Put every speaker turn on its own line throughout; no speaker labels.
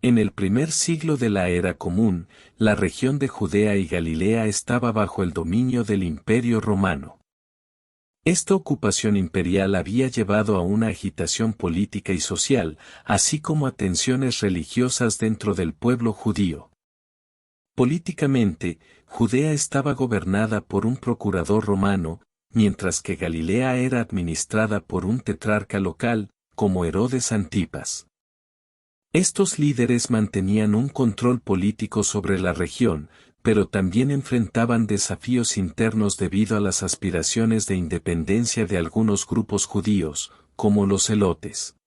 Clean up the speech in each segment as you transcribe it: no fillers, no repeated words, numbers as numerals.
En el primer siglo de la Era Común, la región de Judea y Galilea estaba bajo el dominio del Imperio Romano. Esta ocupación imperial había llevado a una agitación política y social, así como a tensiones religiosas dentro del pueblo judío. Políticamente, Judea estaba gobernada por un procurador romano, mientras que Galilea era administrada por un tetrarca local, como Herodes Antipas. Estos líderes mantenían un control político sobre la región, pero también enfrentaban desafíos internos debido a las aspiraciones de independencia de algunos grupos judíos, como los celotes.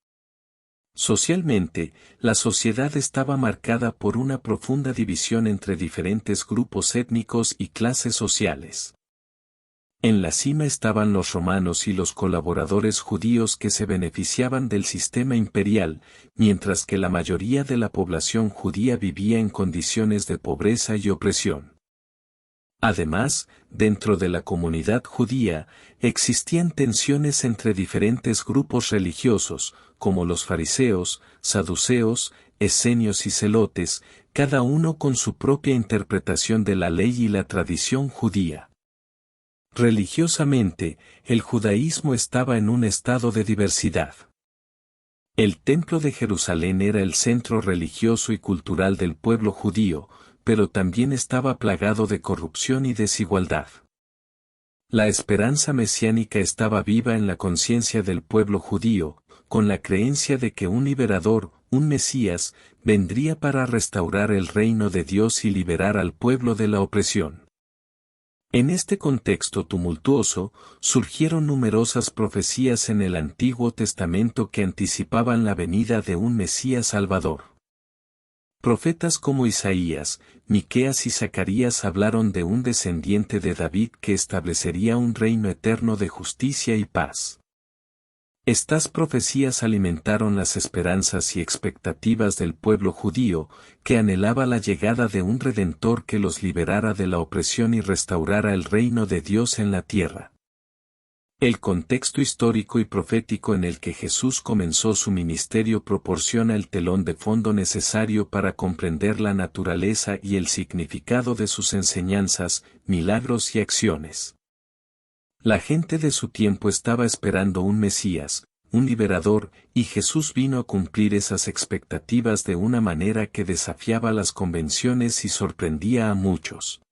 Socialmente, la sociedad estaba marcada por una profunda división entre diferentes grupos étnicos y clases sociales. En la cima estaban los romanos y los colaboradores judíos que se beneficiaban del sistema imperial, mientras que la mayoría de la población judía vivía en condiciones de pobreza y opresión. Además, dentro de la comunidad judía, existían tensiones entre diferentes grupos religiosos, como los fariseos, saduceos, esenios y celotes, cada uno con su propia interpretación de la ley y la tradición judía. Religiosamente, el judaísmo estaba en un estado de diversidad. El Templo de Jerusalén era el centro religioso y cultural del pueblo judío, pero también estaba plagado de corrupción y desigualdad. La esperanza mesiánica estaba viva en la conciencia del pueblo judío, con la creencia de que un liberador, un Mesías, vendría para restaurar el reino de Dios y liberar al pueblo de la opresión. En este contexto tumultuoso, surgieron numerosas profecías en el Antiguo Testamento que anticipaban la venida de un Mesías Salvador. Profetas como Isaías, Miqueas y Zacarías hablaron de un descendiente de David que establecería un reino eterno de justicia y paz. Estas profecías alimentaron las esperanzas y expectativas del pueblo judío, que anhelaba la llegada de un Redentor que los liberara de la opresión y restaurara el reino de Dios en la tierra. El contexto histórico y profético en el que Jesús comenzó su ministerio proporciona el telón de fondo necesario para comprender la naturaleza y el significado de sus enseñanzas, milagros y acciones. La gente de su tiempo estaba esperando un Mesías, un liberador, y Jesús vino a cumplir esas expectativas de una manera que desafiaba las convenciones y sorprendía a muchos.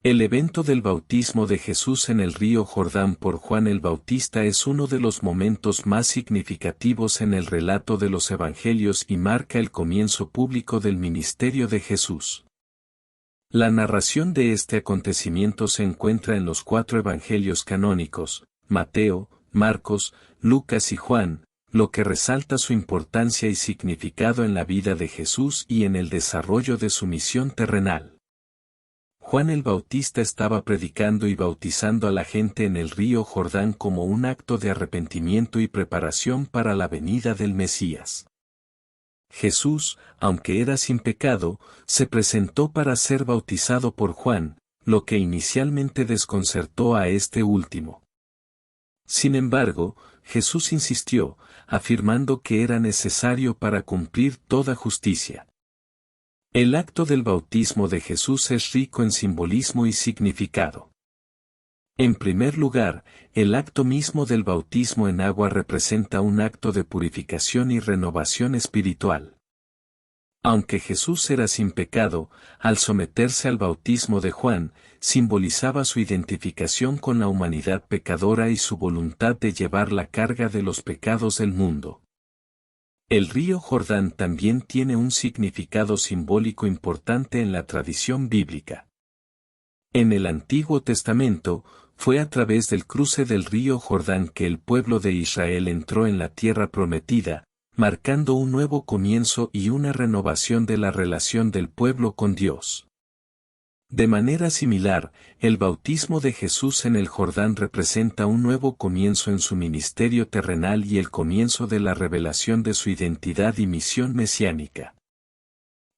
El evento del bautismo de Jesús en el río Jordán por Juan el Bautista es uno de los momentos más significativos en el relato de los Evangelios y marca el comienzo público del ministerio de Jesús. La narración de este acontecimiento se encuentra en los 4 evangelios canónicos, Mateo, Marcos, Lucas y Juan, lo que resalta su importancia y significado en la vida de Jesús y en el desarrollo de su misión terrenal. Juan el Bautista estaba predicando y bautizando a la gente en el río Jordán como un acto de arrepentimiento y preparación para la venida del Mesías. Jesús, aunque era sin pecado, se presentó para ser bautizado por Juan, lo que inicialmente desconcertó a este último. Sin embargo, Jesús insistió, afirmando que era necesario para cumplir toda justicia. El acto del bautismo de Jesús es rico en simbolismo y significado. En primer lugar, el acto mismo del bautismo en agua representa un acto de purificación y renovación espiritual. Aunque Jesús era sin pecado, al someterse al bautismo de Juan, simbolizaba su identificación con la humanidad pecadora y su voluntad de llevar la carga de los pecados del mundo. El río Jordán también tiene un significado simbólico importante en la tradición bíblica. En el Antiguo Testamento, fue a través del cruce del río Jordán que el pueblo de Israel entró en la tierra prometida, marcando un nuevo comienzo y una renovación de la relación del pueblo con Dios. De manera similar, el bautismo de Jesús en el Jordán representa un nuevo comienzo en su ministerio terrenal y el comienzo de la revelación de su identidad y misión mesiánica.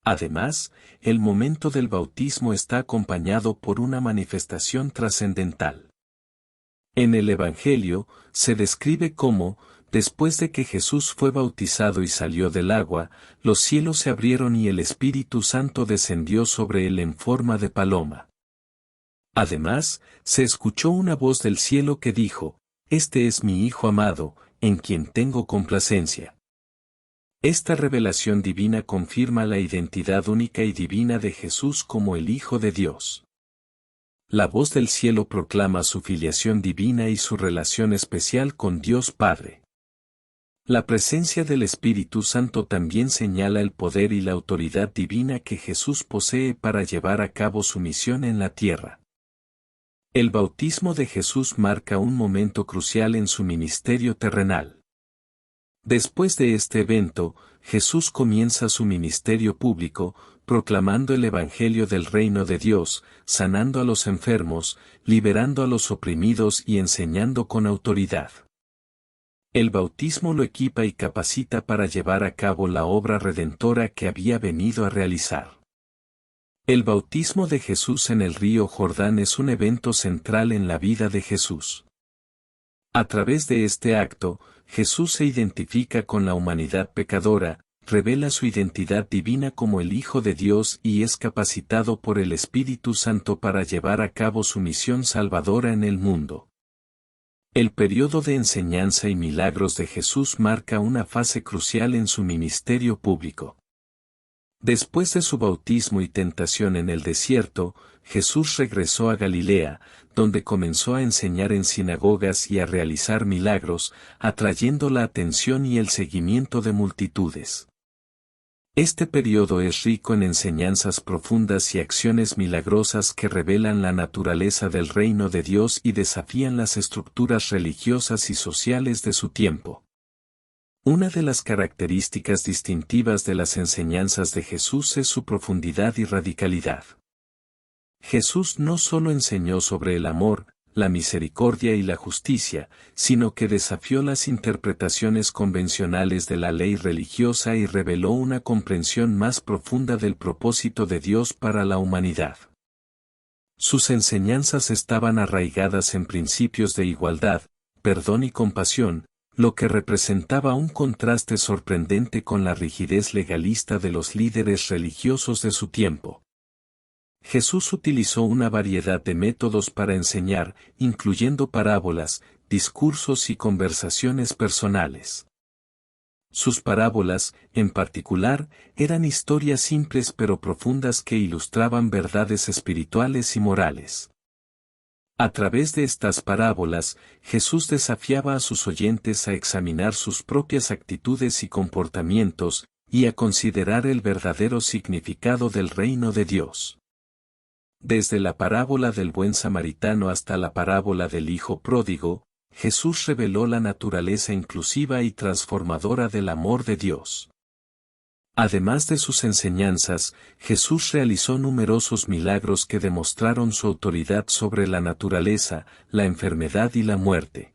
Además, el momento del bautismo está acompañado por una manifestación trascendental. En el Evangelio, se describe cómo, Después de que Jesús fue bautizado y salió del agua, los cielos se abrieron y el Espíritu Santo descendió sobre él en forma de paloma. Además, se escuchó una voz del cielo que dijo: «Este es mi Hijo amado, en quien tengo complacencia». Esta revelación divina confirma la identidad única y divina de Jesús como el Hijo de Dios. La voz del cielo proclama su filiación divina y su relación especial con Dios Padre. La presencia del Espíritu Santo también señala el poder y la autoridad divina que Jesús posee para llevar a cabo su misión en la tierra. El bautismo de Jesús marca un momento crucial en su ministerio terrenal. Después de este evento, Jesús comienza su ministerio público, proclamando el Evangelio del Reino de Dios, sanando a los enfermos, liberando a los oprimidos y enseñando con autoridad. El bautismo lo equipa y capacita para llevar a cabo la obra redentora que había venido a realizar. El bautismo de Jesús en el río Jordán es un evento central en la vida de Jesús. A través de este acto, Jesús se identifica con la humanidad pecadora, revela su identidad divina como el Hijo de Dios y es capacitado por el Espíritu Santo para llevar a cabo su misión salvadora en el mundo. El periodo de enseñanza y milagros de Jesús marca una fase crucial en su ministerio público. Después de su bautismo y tentación en el desierto, Jesús regresó a Galilea, donde comenzó a enseñar en sinagogas y a realizar milagros, atrayendo la atención y el seguimiento de multitudes. Este periodo es rico en enseñanzas profundas y acciones milagrosas que revelan la naturaleza del reino de Dios y desafían las estructuras religiosas y sociales de su tiempo. Una de las características distintivas de las enseñanzas de Jesús es su profundidad y radicalidad. Jesús no solo enseñó sobre el amor, la misericordia y la justicia, sino que desafió las interpretaciones convencionales de la ley religiosa y reveló una comprensión más profunda del propósito de Dios para la humanidad. Sus enseñanzas estaban arraigadas en principios de igualdad, perdón y compasión, lo que representaba un contraste sorprendente con la rigidez legalista de los líderes religiosos de su tiempo. Jesús utilizó una variedad de métodos para enseñar, incluyendo parábolas, discursos y conversaciones personales. Sus parábolas, en particular, eran historias simples pero profundas que ilustraban verdades espirituales y morales. A través de estas parábolas, Jesús desafiaba a sus oyentes a examinar sus propias actitudes y comportamientos, y a considerar el verdadero significado del reino de Dios. Desde la parábola del buen samaritano hasta la parábola del hijo pródigo, Jesús reveló la naturaleza inclusiva y transformadora del amor de Dios. Además de sus enseñanzas, Jesús realizó numerosos milagros que demostraron su autoridad sobre la naturaleza, la enfermedad y la muerte.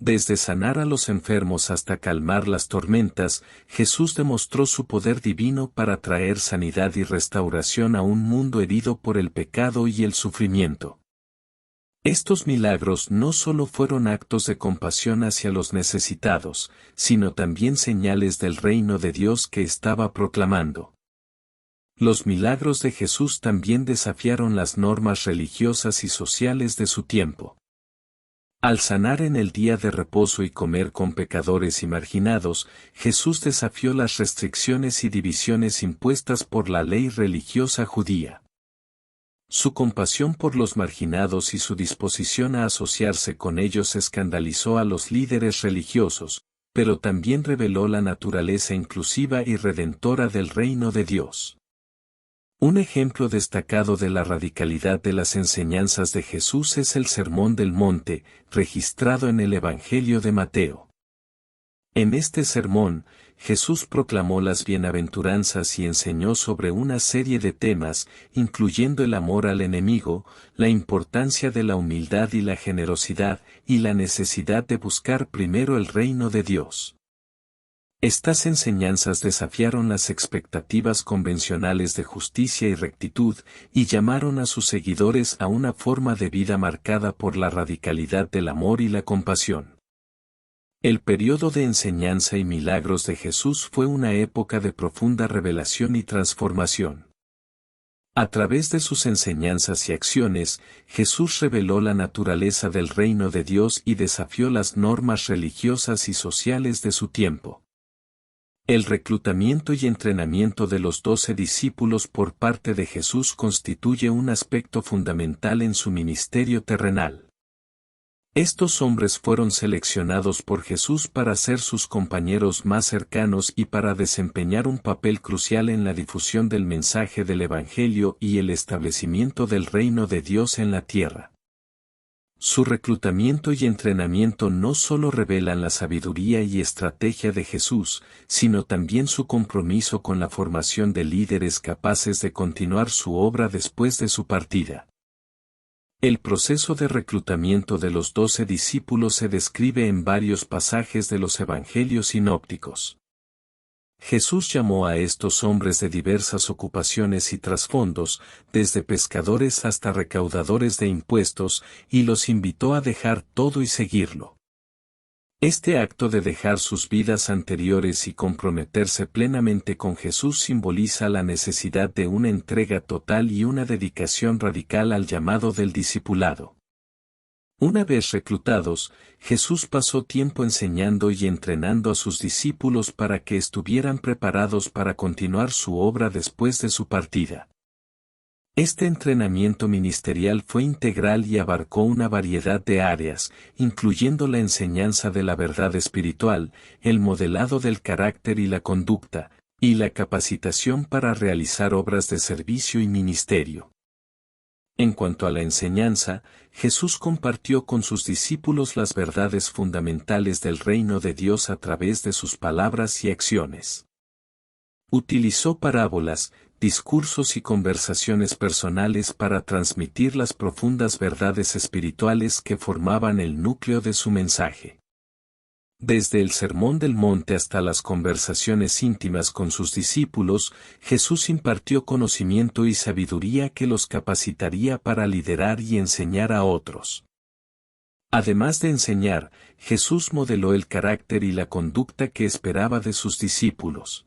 Desde sanar a los enfermos hasta calmar las tormentas, Jesús demostró su poder divino para traer sanidad y restauración a un mundo herido por el pecado y el sufrimiento. Estos milagros no solo fueron actos de compasión hacia los necesitados, sino también señales del reino de Dios que estaba proclamando. Los milagros de Jesús también desafiaron las normas religiosas y sociales de su tiempo. Al sanar en el día de reposo y comer con pecadores y marginados, Jesús desafió las restricciones y divisiones impuestas por la ley religiosa judía. Su compasión por los marginados y su disposición a asociarse con ellos escandalizó a los líderes religiosos, pero también reveló la naturaleza inclusiva y redentora del reino de Dios. Un ejemplo destacado de la radicalidad de las enseñanzas de Jesús es el Sermón del Monte, registrado en el Evangelio de Mateo. En este sermón, Jesús proclamó las bienaventuranzas y enseñó sobre una serie de temas, incluyendo el amor al enemigo, la importancia de la humildad y la generosidad, y la necesidad de buscar primero el reino de Dios. Estas enseñanzas desafiaron las expectativas convencionales de justicia y rectitud, y llamaron a sus seguidores a una forma de vida marcada por la radicalidad del amor y la compasión. El periodo de enseñanza y milagros de Jesús fue una época de profunda revelación y transformación. A través de sus enseñanzas y acciones, Jesús reveló la naturaleza del reino de Dios y desafió las normas religiosas y sociales de su tiempo. El reclutamiento y entrenamiento de los 12 discípulos por parte de Jesús constituye un aspecto fundamental en su ministerio terrenal. Estos hombres fueron seleccionados por Jesús para ser sus compañeros más cercanos y para desempeñar un papel crucial en la difusión del mensaje del Evangelio y el establecimiento del reino de Dios en la tierra. Su reclutamiento y entrenamiento no solo revelan la sabiduría y estrategia de Jesús, sino también su compromiso con la formación de líderes capaces de continuar su obra después de su partida. El proceso de reclutamiento de los 12 discípulos se describe en varios pasajes de los Evangelios sinópticos. Jesús llamó a estos hombres de diversas ocupaciones y trasfondos, desde pescadores hasta recaudadores de impuestos, y los invitó a dejar todo y seguirlo. Este acto de dejar sus vidas anteriores y comprometerse plenamente con Jesús simboliza la necesidad de una entrega total y una dedicación radical al llamado del discipulado. Una vez reclutados, Jesús pasó tiempo enseñando y entrenando a sus discípulos para que estuvieran preparados para continuar su obra después de su partida. Este entrenamiento ministerial fue integral y abarcó una variedad de áreas, incluyendo la enseñanza de la verdad espiritual, el modelado del carácter y la conducta, y la capacitación para realizar obras de servicio y ministerio. En cuanto a la enseñanza, Jesús compartió con sus discípulos las verdades fundamentales del reino de Dios a través de sus palabras y acciones. Utilizó parábolas, discursos y conversaciones personales para transmitir las profundas verdades espirituales que formaban el núcleo de su mensaje. Desde el Sermón del Monte hasta las conversaciones íntimas con sus discípulos, Jesús impartió conocimiento y sabiduría que los capacitaría para liderar y enseñar a otros. Además de enseñar, Jesús modeló el carácter y la conducta que esperaba de sus discípulos.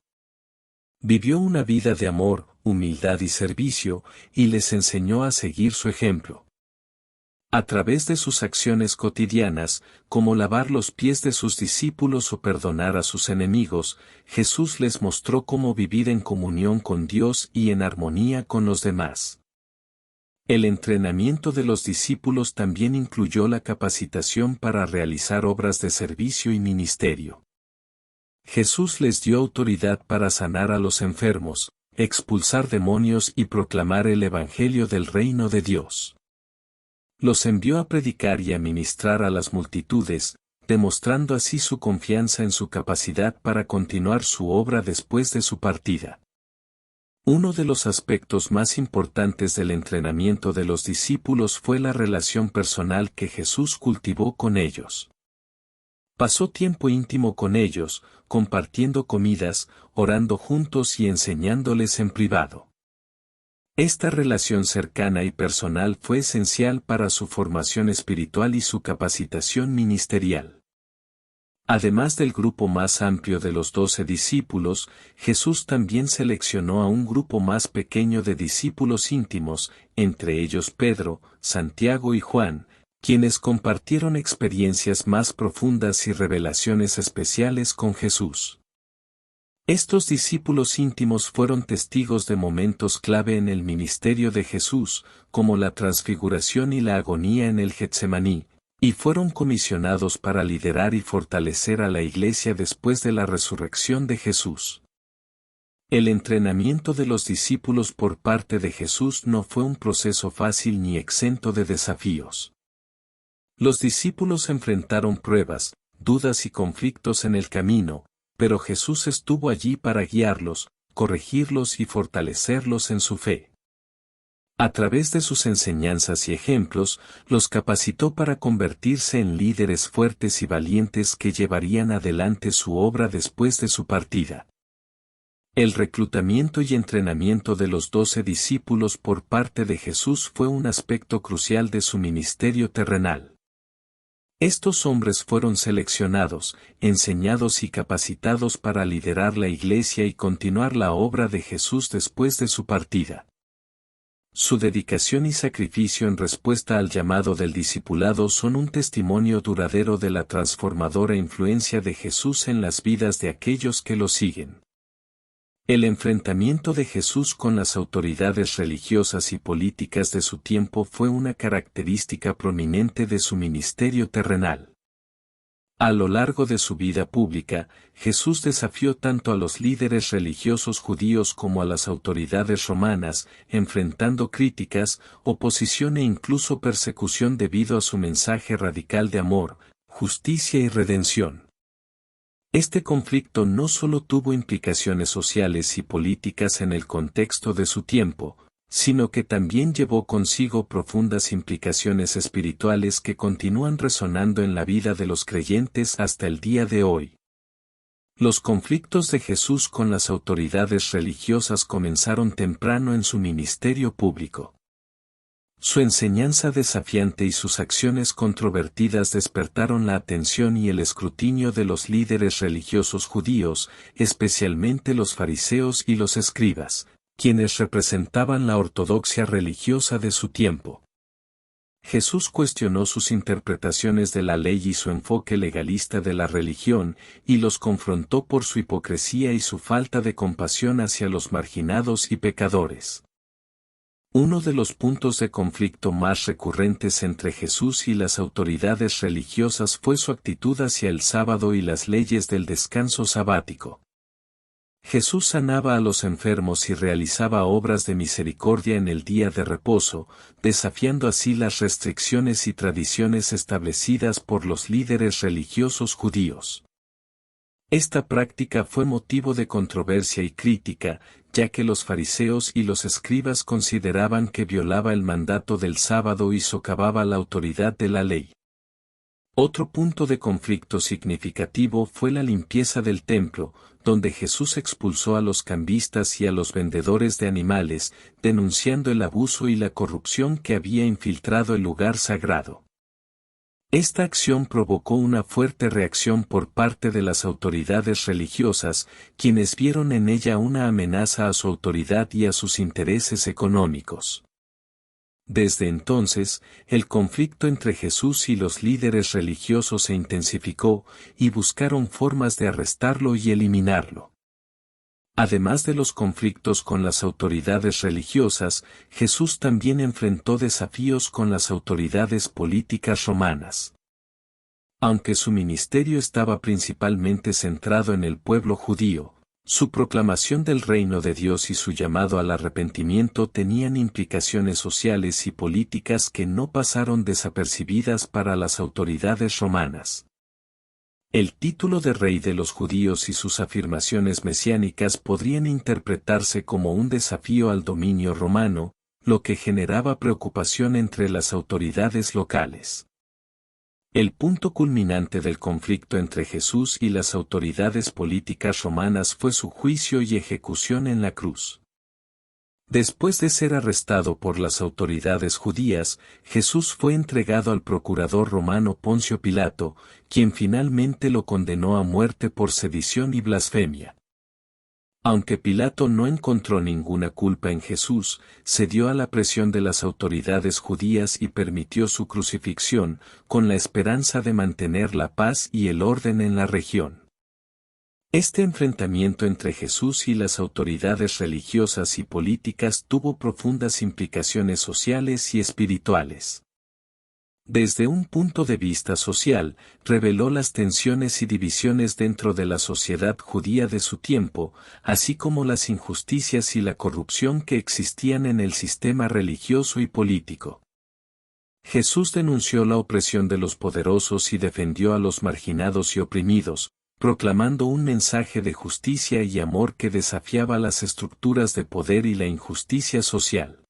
Vivió una vida de amor, humildad y servicio, y les enseñó a seguir su ejemplo. A través de sus acciones cotidianas, como lavar los pies de sus discípulos o perdonar a sus enemigos, Jesús les mostró cómo vivir en comunión con Dios y en armonía con los demás. El entrenamiento de los discípulos también incluyó la capacitación para realizar obras de servicio y ministerio. Jesús les dio autoridad para sanar a los enfermos, expulsar demonios y proclamar el Evangelio del reino de Dios. Los envió a predicar y a ministrar a las multitudes, demostrando así su confianza en su capacidad para continuar su obra después de su partida. Uno de los aspectos más importantes del entrenamiento de los discípulos fue la relación personal que Jesús cultivó con ellos. Pasó tiempo íntimo con ellos, compartiendo comidas, orando juntos y enseñándoles en privado. Esta relación cercana y personal fue esencial para su formación espiritual y su capacitación ministerial. Además del grupo más amplio de los 12 discípulos, Jesús también seleccionó a un grupo más pequeño de discípulos íntimos, entre ellos Pedro, Santiago y Juan, quienes compartieron experiencias más profundas y revelaciones especiales con Jesús. Estos discípulos íntimos fueron testigos de momentos clave en el ministerio de Jesús, como la transfiguración y la agonía en el Getsemaní, y fueron comisionados para liderar y fortalecer a la Iglesia después de la resurrección de Jesús. El entrenamiento de los discípulos por parte de Jesús no fue un proceso fácil ni exento de desafíos. Los discípulos enfrentaron pruebas, dudas y conflictos en el camino, pero Jesús estuvo allí para guiarlos, corregirlos y fortalecerlos en su fe. A través de sus enseñanzas y ejemplos, los capacitó para convertirse en líderes fuertes y valientes que llevarían adelante su obra después de su partida. El reclutamiento y entrenamiento de los 12 discípulos por parte de Jesús fue un aspecto crucial de su ministerio terrenal. Estos hombres fueron seleccionados, enseñados y capacitados para liderar la Iglesia y continuar la obra de Jesús después de su partida. Su dedicación y sacrificio en respuesta al llamado del discipulado son un testimonio duradero de la transformadora influencia de Jesús en las vidas de aquellos que lo siguen. El enfrentamiento de Jesús con las autoridades religiosas y políticas de su tiempo fue una característica prominente de su ministerio terrenal. A lo largo de su vida pública, Jesús desafió tanto a los líderes religiosos judíos como a las autoridades romanas, enfrentando críticas, oposición e incluso persecución debido a su mensaje radical de amor, justicia y redención. Este conflicto no solo tuvo implicaciones sociales y políticas en el contexto de su tiempo, sino que también llevó consigo profundas implicaciones espirituales que continúan resonando en la vida de los creyentes hasta el día de hoy. Los conflictos de Jesús con las autoridades religiosas comenzaron temprano en su ministerio público. Su enseñanza desafiante y sus acciones controvertidas despertaron la atención y el escrutinio de los líderes religiosos judíos, especialmente los fariseos y los escribas, quienes representaban la ortodoxia religiosa de su tiempo. Jesús cuestionó sus interpretaciones de la ley y su enfoque legalista de la religión, y los confrontó por su hipocresía y su falta de compasión hacia los marginados y pecadores. Uno de los puntos de conflicto más recurrentes entre Jesús y las autoridades religiosas fue su actitud hacia el sábado y las leyes del descanso sabático. Jesús sanaba a los enfermos y realizaba obras de misericordia en el día de reposo, desafiando así las restricciones y tradiciones establecidas por los líderes religiosos judíos. Esta práctica fue motivo de controversia y crítica, ya que los fariseos y los escribas consideraban que violaba el mandato del sábado y socavaba la autoridad de la ley. Otro punto de conflicto significativo fue la limpieza del templo, donde Jesús expulsó a los cambistas y a los vendedores de animales, denunciando el abuso y la corrupción que había infiltrado el lugar sagrado. Esta acción provocó una fuerte reacción por parte de las autoridades religiosas, quienes vieron en ella una amenaza a su autoridad y a sus intereses económicos. Desde entonces, el conflicto entre Jesús y los líderes religiosos se intensificó, y buscaron formas de arrestarlo y eliminarlo. Además de los conflictos con las autoridades religiosas, Jesús también enfrentó desafíos con las autoridades políticas romanas. Aunque su ministerio estaba principalmente centrado en el pueblo judío, su proclamación del reino de Dios y su llamado al arrepentimiento tenían implicaciones sociales y políticas que no pasaron desapercibidas para las autoridades romanas. El título de rey de los judíos y sus afirmaciones mesiánicas podrían interpretarse como un desafío al dominio romano, lo que generaba preocupación entre las autoridades locales. El punto culminante del conflicto entre Jesús y las autoridades políticas romanas fue su juicio y ejecución en la cruz. Después de ser arrestado por las autoridades judías, Jesús fue entregado al procurador romano Poncio Pilato, quien finalmente lo condenó a muerte por sedición y blasfemia. Aunque Pilato no encontró ninguna culpa en Jesús, cedió a la presión de las autoridades judías y permitió su crucifixión, con la esperanza de mantener la paz y el orden en la región. Este enfrentamiento entre Jesús y las autoridades religiosas y políticas tuvo profundas implicaciones sociales y espirituales. Desde un punto de vista social, reveló las tensiones y divisiones dentro de la sociedad judía de su tiempo, así como las injusticias y la corrupción que existían en el sistema religioso y político. Jesús denunció la opresión de los poderosos y defendió a los marginados y oprimidos, proclamando un mensaje de justicia y amor que desafiaba las estructuras de poder y la injusticia social.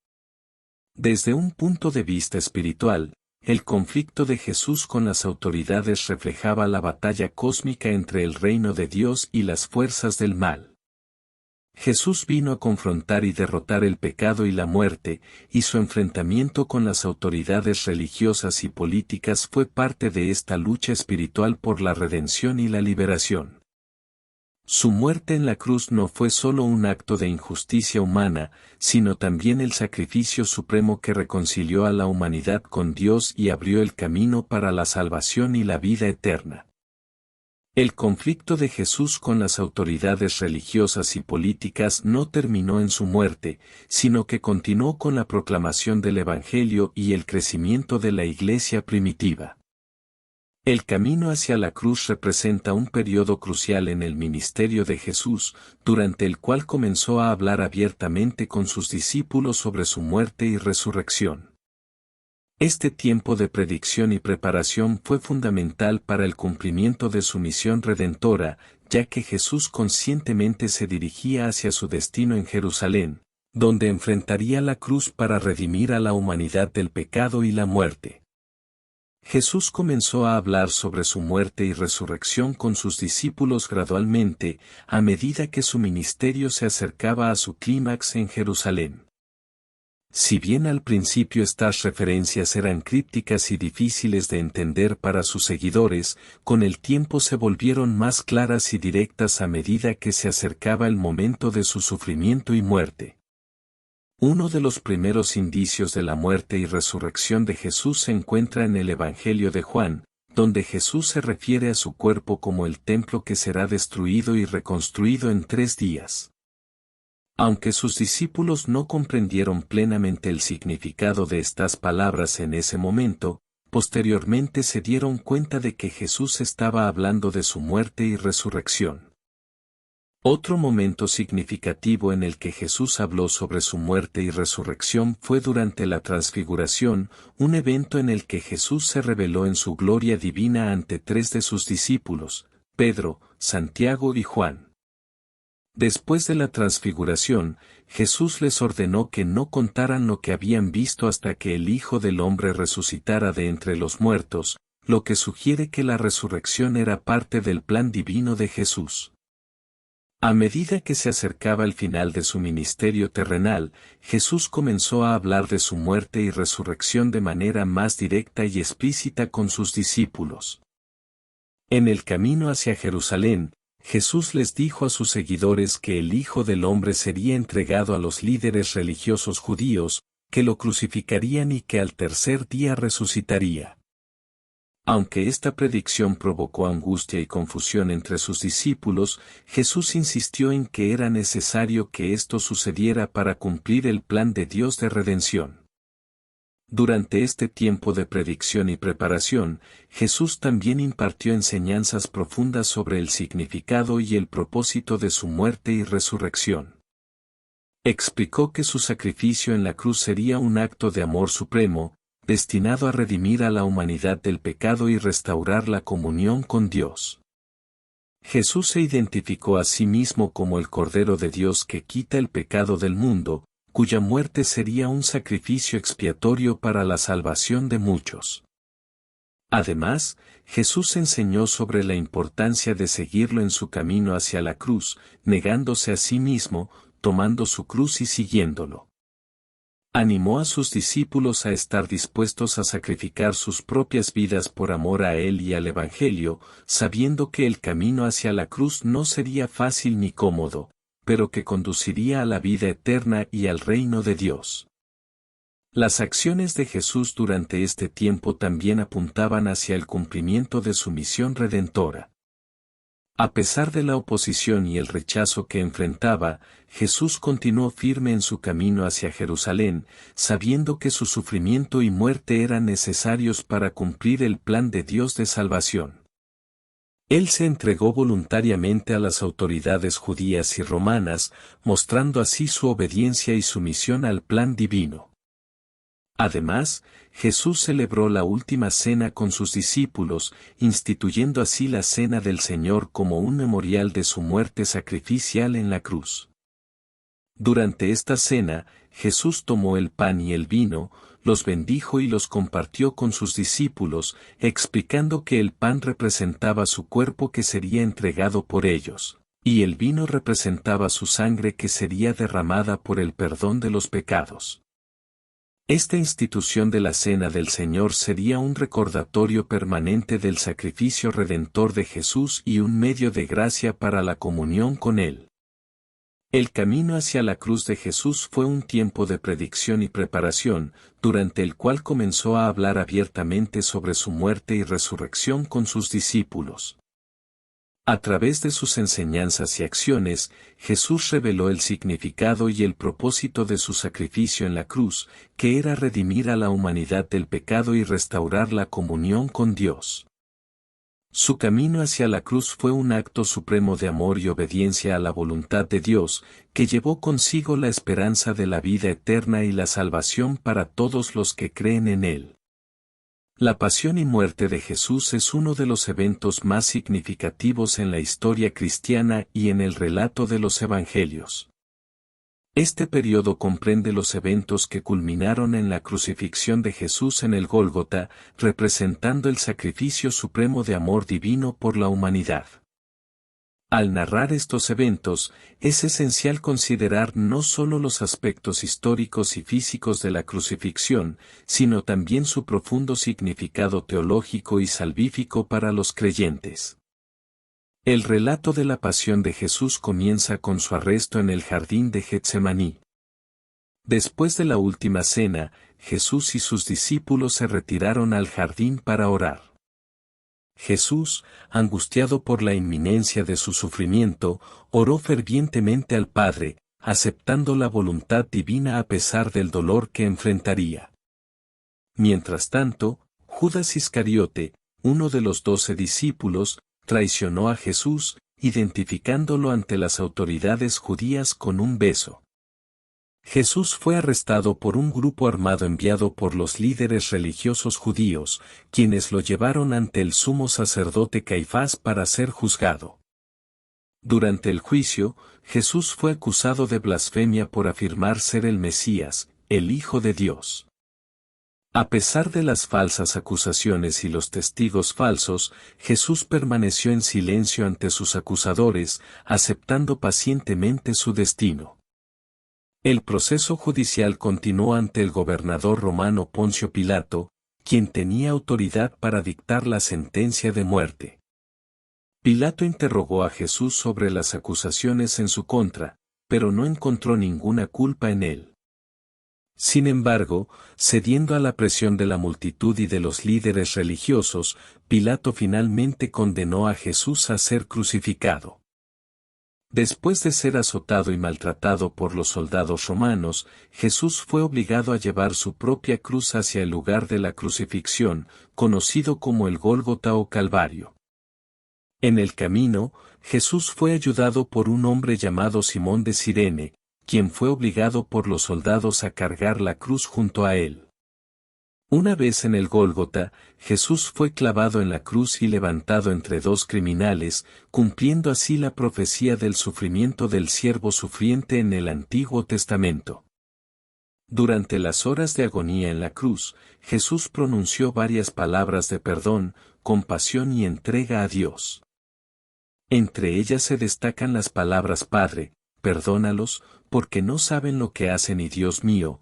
Desde un punto de vista espiritual, el conflicto de Jesús con las autoridades reflejaba la batalla cósmica entre el reino de Dios y las fuerzas del mal. Jesús vino a confrontar y derrotar el pecado y la muerte, y su enfrentamiento con las autoridades religiosas y políticas fue parte de esta lucha espiritual por la redención y la liberación. Su muerte en la cruz no fue solo un acto de injusticia humana, sino también el sacrificio supremo que reconcilió a la humanidad con Dios y abrió el camino para la salvación y la vida eterna. El conflicto de Jesús con las autoridades religiosas y políticas no terminó en su muerte, sino que continuó con la proclamación del Evangelio y el crecimiento de la Iglesia primitiva. El camino hacia la cruz representa un periodo crucial en el ministerio de Jesús, durante el cual comenzó a hablar abiertamente con sus discípulos sobre su muerte y resurrección. Este tiempo de predicción y preparación fue fundamental para el cumplimiento de su misión redentora, ya que Jesús conscientemente se dirigía hacia su destino en Jerusalén, donde enfrentaría la cruz para redimir a la humanidad del pecado y la muerte. Jesús comenzó a hablar sobre su muerte y resurrección con sus discípulos gradualmente, a medida que su ministerio se acercaba a su clímax en Jerusalén. Si bien al principio estas referencias eran crípticas y difíciles de entender para sus seguidores, con el tiempo se volvieron más claras y directas a medida que se acercaba el momento de su sufrimiento y muerte. Uno de los primeros indicios de la muerte y resurrección de Jesús se encuentra en el Evangelio de Juan, donde Jesús se refiere a su cuerpo como el templo que será destruido y reconstruido en 3 días. Aunque sus discípulos no comprendieron plenamente el significado de estas palabras en ese momento, posteriormente se dieron cuenta de que Jesús estaba hablando de su muerte y resurrección. Otro momento significativo en el que Jesús habló sobre su muerte y resurrección fue durante la Transfiguración, un evento en el que Jesús se reveló en su gloria divina ante 3 de sus discípulos, Pedro, Santiago y Juan. Después de la Transfiguración, Jesús les ordenó que no contaran lo que habían visto hasta que el Hijo del Hombre resucitara de entre los muertos, lo que sugiere que la resurrección era parte del plan divino de Jesús. A medida que se acercaba el final de su ministerio terrenal, Jesús comenzó a hablar de su muerte y resurrección de manera más directa y explícita con sus discípulos. En el camino hacia Jerusalén, Jesús les dijo a sus seguidores que el Hijo del Hombre sería entregado a los líderes religiosos judíos, que lo crucificarían y que al tercer día resucitaría. Aunque esta predicción provocó angustia y confusión entre sus discípulos, Jesús insistió en que era necesario que esto sucediera para cumplir el plan de Dios de redención. Durante este tiempo de predicción y preparación, Jesús también impartió enseñanzas profundas sobre el significado y el propósito de su muerte y resurrección. Explicó que su sacrificio en la cruz sería un acto de amor supremo, destinado a redimir a la humanidad del pecado y restaurar la comunión con Dios. Jesús se identificó a sí mismo como el Cordero de Dios que quita el pecado del mundo, cuya muerte sería un sacrificio expiatorio para la salvación de muchos. Además, Jesús enseñó sobre la importancia de seguirlo en su camino hacia la cruz, negándose a sí mismo, tomando su cruz y siguiéndolo. Animó a sus discípulos a estar dispuestos a sacrificar sus propias vidas por amor a Él y al Evangelio, sabiendo que el camino hacia la cruz no sería fácil ni cómodo, pero que conduciría a la vida eterna y al reino de Dios. Las acciones de Jesús durante este tiempo también apuntaban hacia el cumplimiento de su misión redentora. A pesar de la oposición y el rechazo que enfrentaba, Jesús continuó firme en su camino hacia Jerusalén, sabiendo que su sufrimiento y muerte eran necesarios para cumplir el plan de Dios de salvación. Él se entregó voluntariamente a las autoridades judías y romanas, mostrando así su obediencia y sumisión al plan divino. Además, Jesús celebró la última cena con sus discípulos, instituyendo así la cena del Señor como un memorial de su muerte sacrificial en la cruz. Durante esta cena, Jesús tomó el pan y el vino, los bendijo y los compartió con sus discípulos, explicando que el pan representaba su cuerpo que sería entregado por ellos. Y el vino representaba su sangre que sería derramada por el perdón de los pecados. Esta institución de la Cena del Señor sería un recordatorio permanente del sacrificio redentor de Jesús y un medio de gracia para la comunión con Él. El camino hacia la cruz de Jesús fue un tiempo de predicción y preparación, durante el cual comenzó a hablar abiertamente sobre su muerte y resurrección con sus discípulos. A través de sus enseñanzas y acciones, Jesús reveló el significado y el propósito de su sacrificio en la cruz, que era redimir a la humanidad del pecado y restaurar la comunión con Dios. Su camino hacia la cruz fue un acto supremo de amor y obediencia a la voluntad de Dios, que llevó consigo la esperanza de la vida eterna y la salvación para todos los que creen en Él. La pasión y muerte de Jesús es uno de los eventos más significativos en la historia cristiana y en el relato de los Evangelios. Este periodo comprende los eventos que culminaron en la crucifixión de Jesús en el Gólgota, representando el sacrificio supremo de amor divino por la humanidad. Al narrar estos eventos, es esencial considerar no solo los aspectos históricos y físicos de la crucifixión, sino también su profundo significado teológico y salvífico para los creyentes. El relato de la pasión de Jesús comienza con su arresto en el jardín de Getsemaní. Después de la última cena, Jesús y sus discípulos se retiraron al jardín para orar. Jesús, angustiado por la inminencia de su sufrimiento, oró fervientemente al Padre, aceptando la voluntad divina a pesar del dolor que enfrentaría. Mientras tanto, Judas Iscariote, uno de los 12 discípulos, traicionó a Jesús, identificándolo ante las autoridades judías con un beso. Jesús fue arrestado por un grupo armado enviado por los líderes religiosos judíos, quienes lo llevaron ante el sumo sacerdote Caifás para ser juzgado. Durante el juicio, Jesús fue acusado de blasfemia por afirmar ser el Mesías, el Hijo de Dios. A pesar de las falsas acusaciones y los testigos falsos, Jesús permaneció en silencio ante sus acusadores, aceptando pacientemente su destino. El proceso judicial continuó ante el gobernador romano Poncio Pilato, quien tenía autoridad para dictar la sentencia de muerte. Pilato interrogó a Jesús sobre las acusaciones en su contra, pero no encontró ninguna culpa en él. Sin embargo, cediendo a la presión de la multitud y de los líderes religiosos, Pilato finalmente condenó a Jesús a ser crucificado. Después de ser azotado y maltratado por los soldados romanos, Jesús fue obligado a llevar su propia cruz hacia el lugar de la crucifixión, conocido como el Gólgota o Calvario. En el camino, Jesús fue ayudado por un hombre llamado Simón de Cirene, quien fue obligado por los soldados a cargar la cruz junto a él. Una vez en el Gólgota, Jesús fue clavado en la cruz y levantado entre 2 criminales, cumpliendo así la profecía del sufrimiento del siervo sufriente en el Antiguo Testamento. Durante las horas de agonía en la cruz, Jesús pronunció varias palabras de perdón, compasión y entrega a Dios. Entre ellas se destacan las palabras Padre, perdónalos, porque no saben lo que hacen y Dios mío,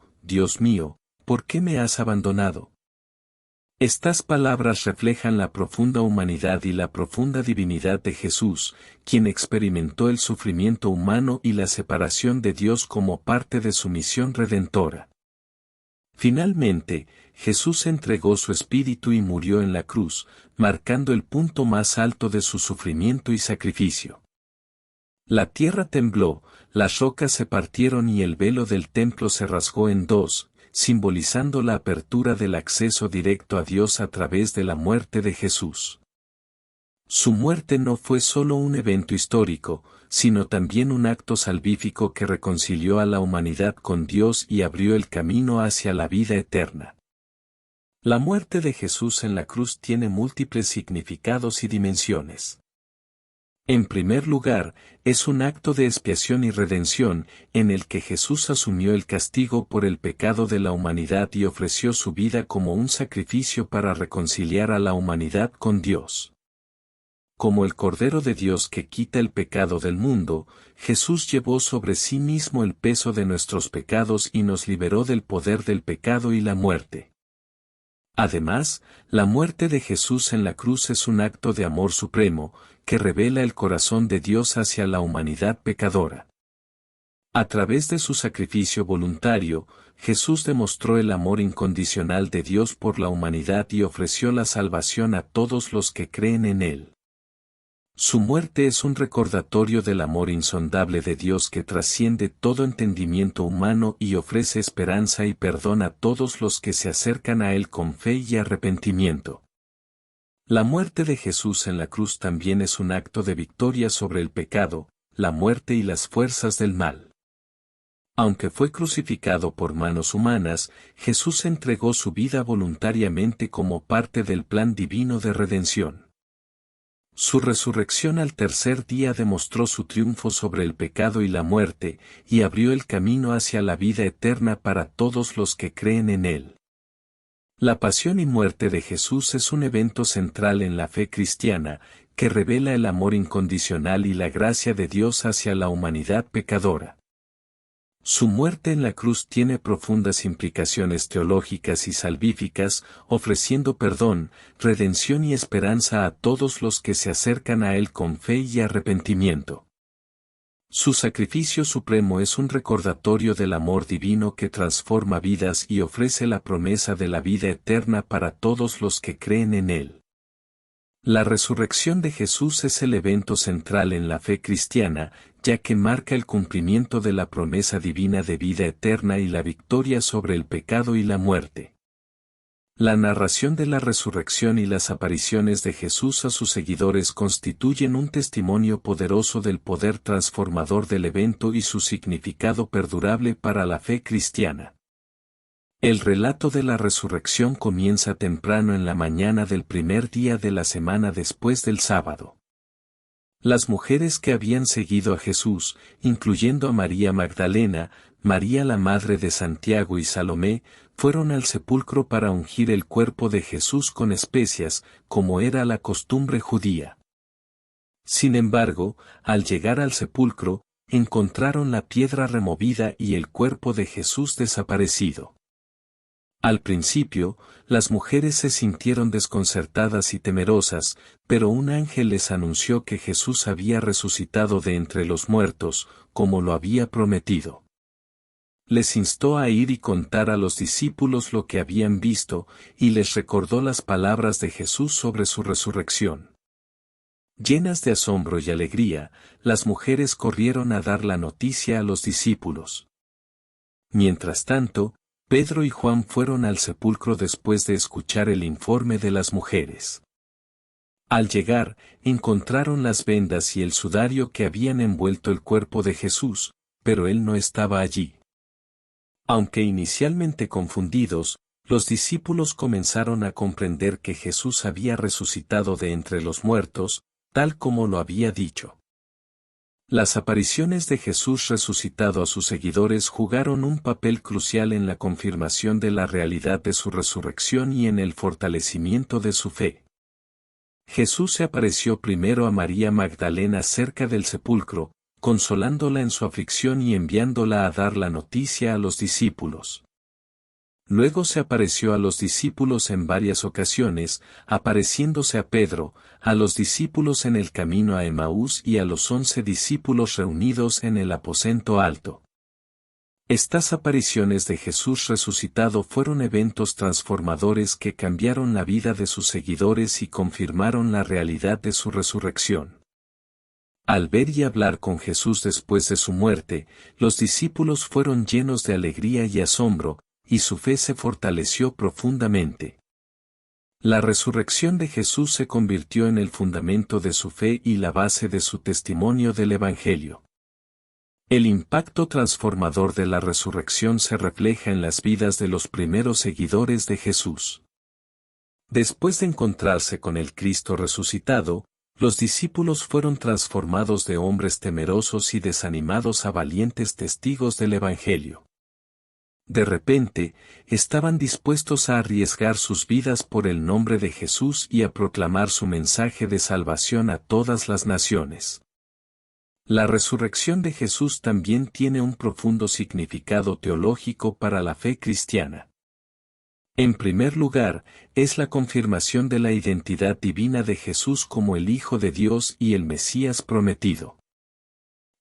¿por qué me has abandonado? Estas palabras reflejan la profunda humanidad y la profunda divinidad de Jesús, quien experimentó el sufrimiento humano y la separación de Dios como parte de su misión redentora. Finalmente, Jesús entregó su espíritu y murió en la cruz, marcando el punto más alto de su sufrimiento y sacrificio. La tierra tembló, las rocas se partieron y el velo del templo se rasgó en 2, simbolizando la apertura del acceso directo a Dios a través de la muerte de Jesús. Su muerte no fue solo un evento histórico, sino también un acto salvífico que reconcilió a la humanidad con Dios y abrió el camino hacia la vida eterna. La muerte de Jesús en la cruz tiene múltiples significados y dimensiones. En primer lugar, es un acto de expiación y redención, en el que Jesús asumió el castigo por el pecado de la humanidad y ofreció su vida como un sacrificio para reconciliar a la humanidad con Dios. como el Cordero de Dios que quita el pecado del mundo, Jesús llevó sobre sí mismo el peso de nuestros pecados y nos liberó del poder del pecado y la muerte. Además, la muerte de Jesús en la cruz es un acto de amor supremo, que revela el corazón de Dios hacia la humanidad pecadora. A través de su sacrificio voluntario, Jesús demostró el amor incondicional de Dios por la humanidad y ofreció la salvación a todos los que creen en Él. Su muerte es un recordatorio del amor insondable de Dios que trasciende todo entendimiento humano y ofrece esperanza y perdón a todos los que se acercan a Él con fe y arrepentimiento. La muerte de Jesús en la cruz también es un acto de victoria sobre el pecado, la muerte y las fuerzas del mal. Aunque fue crucificado por manos humanas, Jesús entregó su vida voluntariamente como parte del plan divino de redención. Su resurrección al tercer día demostró su triunfo sobre el pecado y la muerte, y abrió el camino hacia la vida eterna para todos los que creen en Él. La pasión y muerte de Jesús es un evento central en la fe cristiana, que revela el amor incondicional y la gracia de Dios hacia la humanidad pecadora. Su muerte en la cruz tiene profundas implicaciones teológicas y salvíficas, ofreciendo perdón, redención y esperanza a todos los que se acercan a Él con fe y arrepentimiento. Su sacrificio supremo es un recordatorio del amor divino que transforma vidas y ofrece la promesa de la vida eterna para todos los que creen en Él. La resurrección de Jesús es el evento central en la fe cristiana, ya que marca el cumplimiento de la promesa divina de vida eterna y la victoria sobre el pecado y la muerte. La narración de la resurrección y las apariciones de Jesús a sus seguidores constituyen un testimonio poderoso del poder transformador del evento y su significado perdurable para la fe cristiana. El relato de la resurrección comienza temprano en la mañana del primer día de la semana después del sábado. Las mujeres que habían seguido a Jesús, incluyendo a María Magdalena, María la madre de Santiago y Salomé, fueron al sepulcro para ungir el cuerpo de Jesús con especias, como era la costumbre judía. Sin embargo, al llegar al sepulcro, encontraron la piedra removida y el cuerpo de Jesús desaparecido. Al principio, las mujeres se sintieron desconcertadas y temerosas, pero un ángel les anunció que Jesús había resucitado de entre los muertos, como lo había prometido. Les instó a ir y contar a los discípulos lo que habían visto, y les recordó las palabras de Jesús sobre su resurrección. Llenas de asombro y alegría, las mujeres corrieron a dar la noticia a los discípulos. Mientras tanto, Pedro y Juan fueron al sepulcro después de escuchar el informe de las mujeres. Al llegar, encontraron las vendas y el sudario que habían envuelto el cuerpo de Jesús, pero él no estaba allí. Aunque inicialmente confundidos, los discípulos comenzaron a comprender que Jesús había resucitado de entre los muertos, tal como lo había dicho. Las apariciones de Jesús resucitado a sus seguidores jugaron un papel crucial en la confirmación de la realidad de su resurrección y en el fortalecimiento de su fe. Jesús se apareció primero a María Magdalena cerca del sepulcro, consolándola en su aflicción y enviándola a dar la noticia a los discípulos. Luego se apareció a los discípulos en varias ocasiones, apareciéndose a Pedro, a los discípulos en el camino a Emaús y a los 11 discípulos reunidos en el aposento alto. Estas apariciones de Jesús resucitado fueron eventos transformadores que cambiaron la vida de sus seguidores y confirmaron la realidad de su resurrección. Al ver y hablar con Jesús después de su muerte, los discípulos fueron llenos de alegría y asombro, y su fe se fortaleció profundamente. La resurrección de Jesús se convirtió en el fundamento de su fe y la base de su testimonio del Evangelio. El impacto transformador de la resurrección se refleja en las vidas de los primeros seguidores de Jesús. Después de encontrarse con el Cristo resucitado, los discípulos fueron transformados de hombres temerosos y desanimados a valientes testigos del Evangelio. De repente, estaban dispuestos a arriesgar sus vidas por el nombre de Jesús y a proclamar su mensaje de salvación a todas las naciones. La resurrección de Jesús también tiene un profundo significado teológico para la fe cristiana. En primer lugar, es la confirmación de la identidad divina de Jesús como el Hijo de Dios y el Mesías prometido.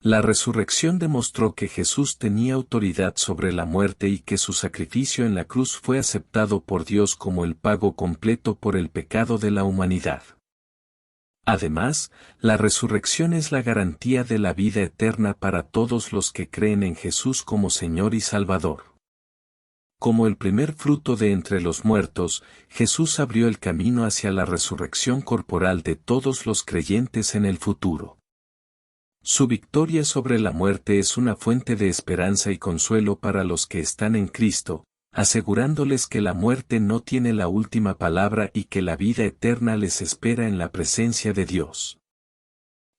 La resurrección demostró que Jesús tenía autoridad sobre la muerte y que su sacrificio en la cruz fue aceptado por Dios como el pago completo por el pecado de la humanidad. Además, la resurrección es la garantía de la vida eterna para todos los que creen en Jesús como Señor y Salvador. Como el primer fruto de entre los muertos, Jesús abrió el camino hacia la resurrección corporal de todos los creyentes en el futuro. Su victoria sobre la muerte es una fuente de esperanza y consuelo para los que están en Cristo, asegurándoles que la muerte no tiene la última palabra y que la vida eterna les espera en la presencia de Dios.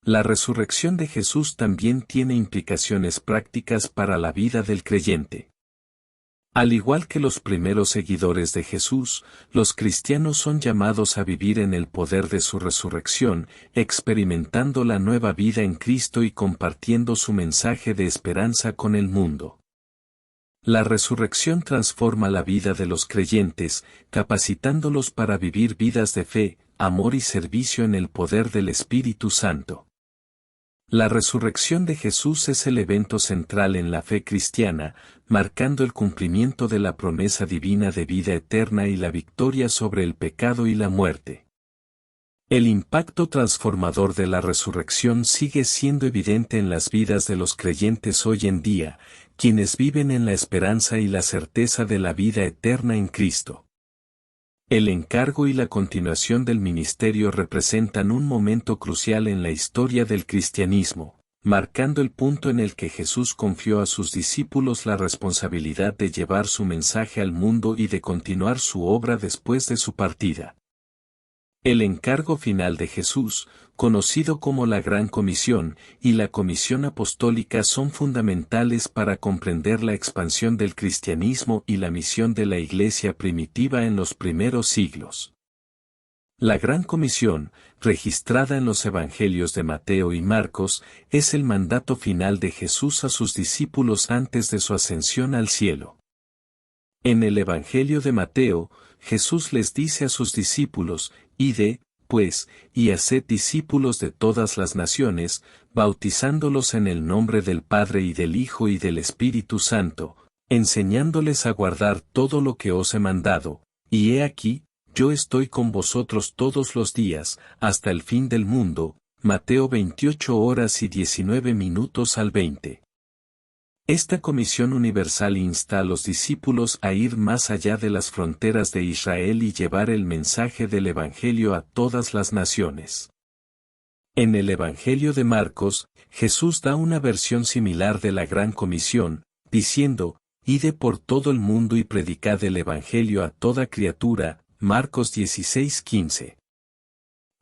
La resurrección de Jesús también tiene implicaciones prácticas para la vida del creyente. Al igual que los primeros seguidores de Jesús, los cristianos son llamados a vivir en el poder de su resurrección, experimentando la nueva vida en Cristo y compartiendo su mensaje de esperanza con el mundo. La resurrección transforma la vida de los creyentes, capacitándolos para vivir vidas de fe, amor y servicio en el poder del Espíritu Santo. La resurrección de Jesús es el evento central en la fe cristiana, marcando el cumplimiento de la promesa divina de vida eterna y la victoria sobre el pecado y la muerte. El impacto transformador de la resurrección sigue siendo evidente en las vidas de los creyentes hoy en día, quienes viven en la esperanza y la certeza de la vida eterna en Cristo. El encargo y la continuación del ministerio representan un momento crucial en la historia del cristianismo, marcando el punto en el que Jesús confió a sus discípulos la responsabilidad de llevar su mensaje al mundo y de continuar su obra después de su partida. El encargo final de Jesús, conocido como la Gran Comisión, y la Comisión Apostólica son fundamentales para comprender la expansión del cristianismo y la misión de la Iglesia primitiva en los primeros siglos. La Gran Comisión, registrada en los Evangelios de Mateo y Marcos, es el mandato final de Jesús a sus discípulos antes de su ascensión al cielo. En el Evangelio de Mateo, Jesús les dice a sus discípulos, «Id, pues, y haced discípulos de todas las naciones, bautizándolos en el nombre del Padre y del Hijo y del Espíritu Santo, enseñándoles a guardar todo lo que os he mandado, y he aquí, yo estoy con vosotros todos los días, hasta el fin del mundo». Mateo 28:19 al 20. Esta comisión universal insta a los discípulos a ir más allá de las fronteras de Israel y llevar el mensaje del Evangelio a todas las naciones. En el Evangelio de Marcos, Jesús da una versión similar de la Gran Comisión, diciendo, «Ide por todo el mundo y predicad el Evangelio a toda criatura», Marcos 16:15.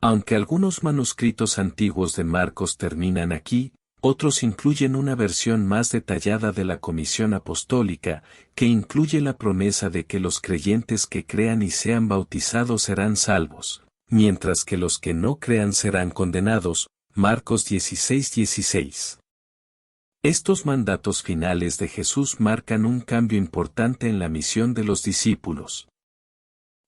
Aunque algunos manuscritos antiguos de Marcos terminan aquí, otros incluyen una versión más detallada de la Comisión Apostólica, que incluye la promesa de que los creyentes que crean y sean bautizados serán salvos, mientras que los que no crean serán condenados, Marcos 16:16. Estos mandatos finales de Jesús marcan un cambio importante en la misión de los discípulos.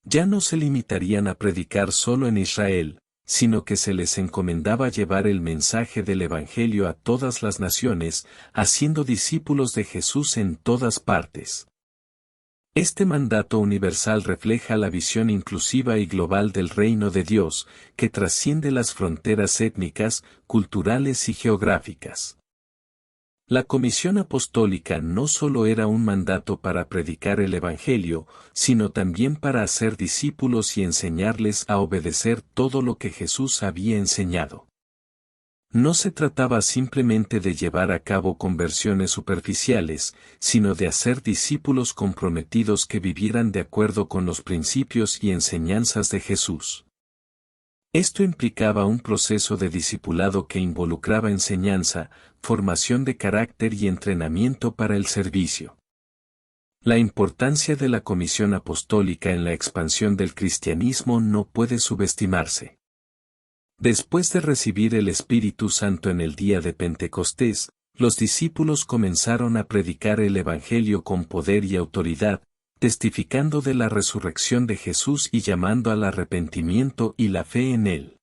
Ya no se limitarían a predicar solo en Israel, sino que se les encomendaba llevar el mensaje del Evangelio a todas las naciones, haciendo discípulos de Jesús en todas partes. Este mandato universal refleja la visión inclusiva y global del reino de Dios, que trasciende las fronteras étnicas, culturales y geográficas. La comisión apostólica no solo era un mandato para predicar el Evangelio, sino también para hacer discípulos y enseñarles a obedecer todo lo que Jesús había enseñado. No se trataba simplemente de llevar a cabo conversiones superficiales, sino de hacer discípulos comprometidos que vivieran de acuerdo con los principios y enseñanzas de Jesús. Esto implicaba un proceso de discipulado que involucraba enseñanza, formación de carácter y entrenamiento para el servicio. La importancia de la comisión apostólica en la expansión del cristianismo no puede subestimarse. Después de recibir el Espíritu Santo en el día de Pentecostés, los discípulos comenzaron a predicar el Evangelio con poder y autoridad, testificando de la resurrección de Jesús y llamando al arrepentimiento y la fe en él.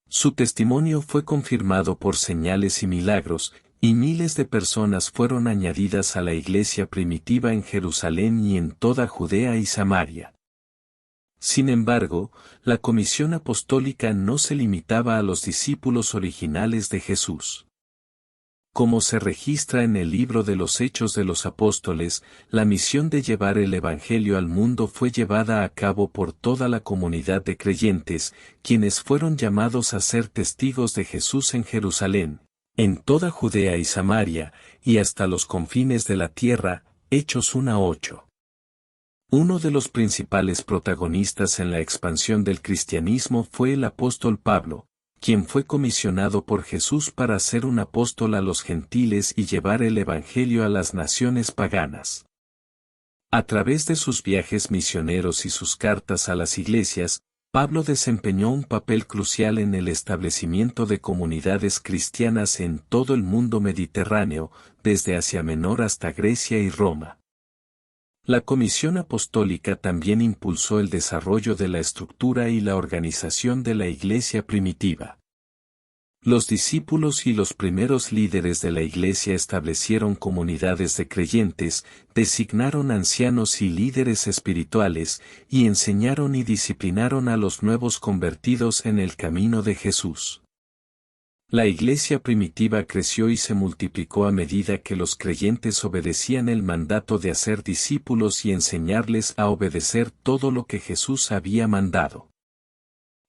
Su testimonio fue confirmado por señales y milagros, y miles de personas fueron añadidas a la iglesia primitiva en Jerusalén y en toda Judea y Samaria. Sin embargo, la comisión apostólica no se limitaba a los discípulos originales de Jesús. Como se registra en el libro de los Hechos de los Apóstoles, la misión de llevar el Evangelio al mundo fue llevada a cabo por toda la comunidad de creyentes, quienes fueron llamados a ser testigos de Jesús en Jerusalén, en toda Judea y Samaria, y hasta los confines de la tierra. Hechos 1:8. Uno de los principales protagonistas en la expansión del cristianismo fue el apóstol Pablo, quien fue comisionado por Jesús para ser un apóstol a los gentiles y llevar el Evangelio a las naciones paganas. A través de sus viajes misioneros y sus cartas a las iglesias, Pablo desempeñó un papel crucial en el establecimiento de comunidades cristianas en todo el mundo mediterráneo, desde Asia Menor hasta Grecia y Roma. La Comisión Apostólica también impulsó el desarrollo de la estructura y la organización de la Iglesia primitiva. Los discípulos y los primeros líderes de la Iglesia establecieron comunidades de creyentes, designaron ancianos y líderes espirituales, y enseñaron y disciplinaron a los nuevos convertidos en el camino de Jesús. La iglesia primitiva creció y se multiplicó a medida que los creyentes obedecían el mandato de hacer discípulos y enseñarles a obedecer todo lo que Jesús había mandado.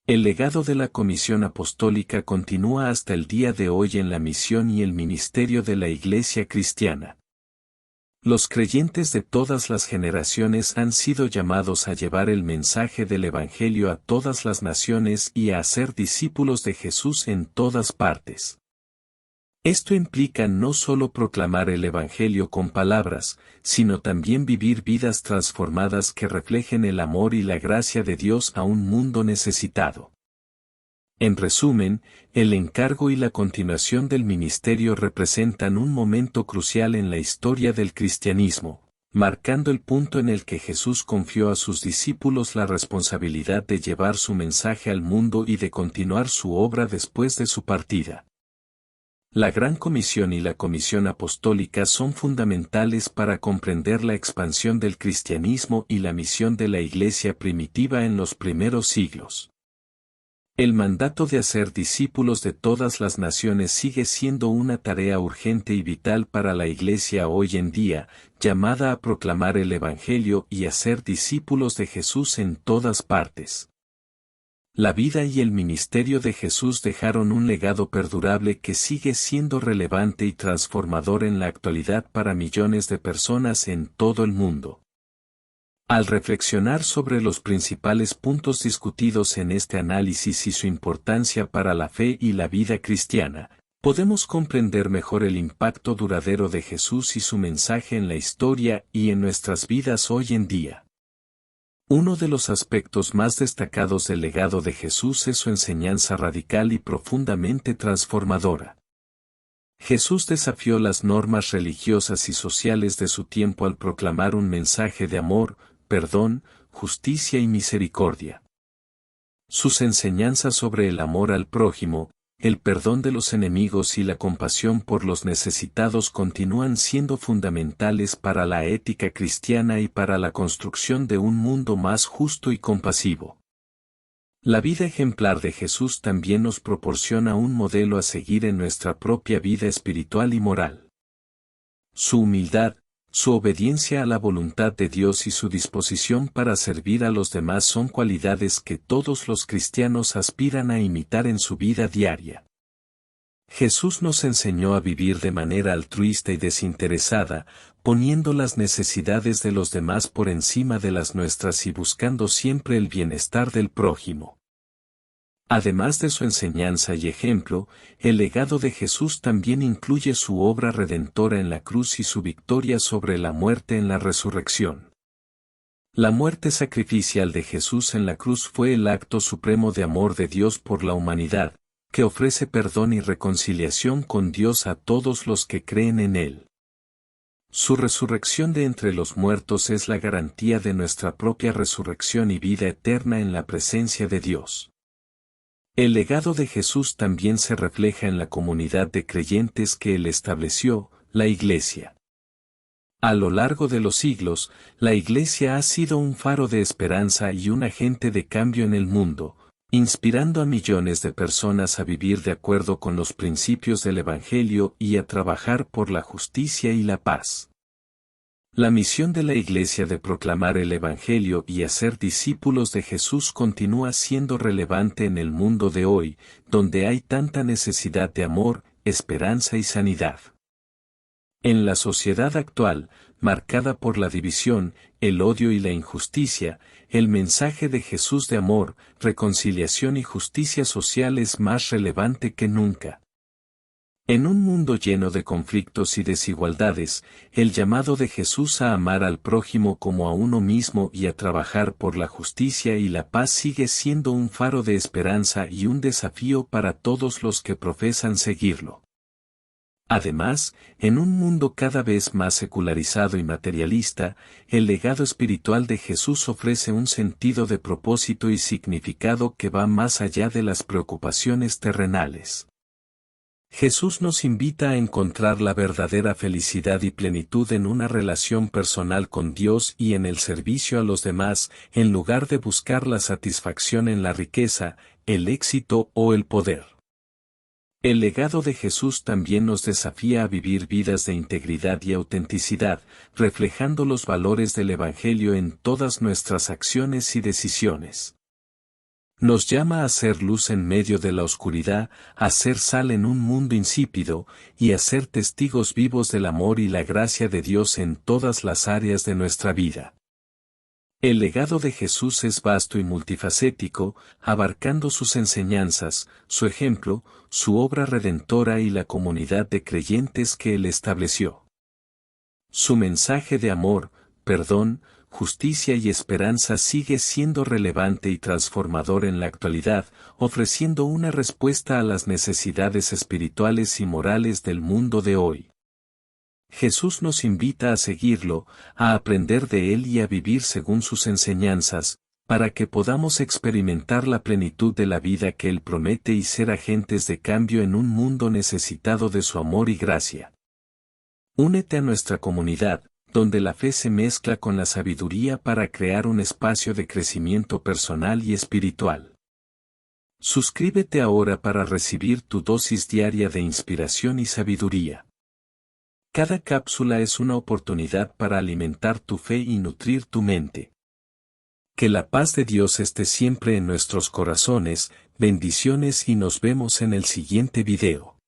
El legado de la comisión apostólica continúa hasta el día de hoy en la misión y el ministerio de la iglesia cristiana. Los creyentes de todas las generaciones han sido llamados a llevar el mensaje del Evangelio a todas las naciones y a hacer discípulos de Jesús en todas partes. Esto implica no solo proclamar el Evangelio con palabras, sino también vivir vidas transformadas que reflejen el amor y la gracia de Dios a un mundo necesitado. En resumen, el encargo y la continuación del ministerio representan un momento crucial en la historia del cristianismo, marcando el punto en el que Jesús confió a sus discípulos la responsabilidad de llevar su mensaje al mundo y de continuar su obra después de su partida. La Gran Comisión y la Comisión Apostólica son fundamentales para comprender la expansión del cristianismo y la misión de la Iglesia primitiva en los primeros siglos. El mandato de hacer discípulos de todas las naciones sigue siendo una tarea urgente y vital para la Iglesia hoy en día, llamada a proclamar el Evangelio y a ser discípulos de Jesús en todas partes. La vida y el ministerio de Jesús dejaron un legado perdurable que sigue siendo relevante y transformador en la actualidad para millones de personas en todo el mundo. Al reflexionar sobre los principales puntos discutidos en este análisis y su importancia para la fe y la vida cristiana, podemos comprender mejor el impacto duradero de Jesús y su mensaje en la historia y en nuestras vidas hoy en día. Uno de los aspectos más destacados del legado de Jesús es su enseñanza radical y profundamente transformadora. Jesús desafió las normas religiosas y sociales de su tiempo al proclamar un mensaje de amor, perdón, justicia y misericordia. Sus enseñanzas sobre el amor al prójimo, el perdón de los enemigos y la compasión por los necesitados continúan siendo fundamentales para la ética cristiana y para la construcción de un mundo más justo y compasivo. La vida ejemplar de Jesús también nos proporciona un modelo a seguir en nuestra propia vida espiritual y moral. Su humildad, su obediencia a la voluntad de Dios y su disposición para servir a los demás son cualidades que todos los cristianos aspiran a imitar en su vida diaria. Jesús nos enseñó a vivir de manera altruista y desinteresada, poniendo las necesidades de los demás por encima de las nuestras y buscando siempre el bienestar del prójimo. Además de su enseñanza y ejemplo, el legado de Jesús también incluye su obra redentora en la cruz y su victoria sobre la muerte en la resurrección. La muerte sacrificial de Jesús en la cruz fue el acto supremo de amor de Dios por la humanidad, que ofrece perdón y reconciliación con Dios a todos los que creen en Él. Su resurrección de entre los muertos es la garantía de nuestra propia resurrección y vida eterna en la presencia de Dios. El legado de Jesús también se refleja en la comunidad de creyentes que Él estableció, la Iglesia. A lo largo de los siglos, la Iglesia ha sido un faro de esperanza y un agente de cambio en el mundo, inspirando a millones de personas a vivir de acuerdo con los principios del Evangelio y a trabajar por la justicia y la paz. La misión de la Iglesia de proclamar el Evangelio y hacer discípulos de Jesús continúa siendo relevante en el mundo de hoy, donde hay tanta necesidad de amor, esperanza y sanidad. En la sociedad actual, marcada por la división, el odio y la injusticia, el mensaje de Jesús de amor, reconciliación y justicia social es más relevante que nunca. En un mundo lleno de conflictos y desigualdades, el llamado de Jesús a amar al prójimo como a uno mismo y a trabajar por la justicia y la paz sigue siendo un faro de esperanza y un desafío para todos los que profesan seguirlo. Además, en un mundo cada vez más secularizado y materialista, el legado espiritual de Jesús ofrece un sentido de propósito y significado que va más allá de las preocupaciones terrenales. Jesús nos invita a encontrar la verdadera felicidad y plenitud en una relación personal con Dios y en el servicio a los demás, en lugar de buscar la satisfacción en la riqueza, el éxito o el poder. El legado de Jesús también nos desafía a vivir vidas de integridad y autenticidad, reflejando los valores del Evangelio en todas nuestras acciones y decisiones. Nos llama a ser luz en medio de la oscuridad, a ser sal en un mundo insípido, y a ser testigos vivos del amor y la gracia de Dios en todas las áreas de nuestra vida. El legado de Jesús es vasto y multifacético, abarcando sus enseñanzas, su ejemplo, su obra redentora y la comunidad de creyentes que Él estableció. Su mensaje de amor, perdón, justicia y esperanza sigue siendo relevante y transformador en la actualidad, ofreciendo una respuesta a las necesidades espirituales y morales del mundo de hoy. Jesús nos invita a seguirlo, a aprender de Él y a vivir según sus enseñanzas, para que podamos experimentar la plenitud de la vida que Él promete y ser agentes de cambio en un mundo necesitado de su amor y gracia. Únete a nuestra comunidad, donde la fe se mezcla con la sabiduría para crear un espacio de crecimiento personal y espiritual. Suscríbete ahora para recibir tu dosis diaria de inspiración y sabiduría. Cada cápsula es una oportunidad para alimentar tu fe y nutrir tu mente. Que la paz de Dios esté siempre en nuestros corazones, bendiciones y nos vemos en el siguiente video.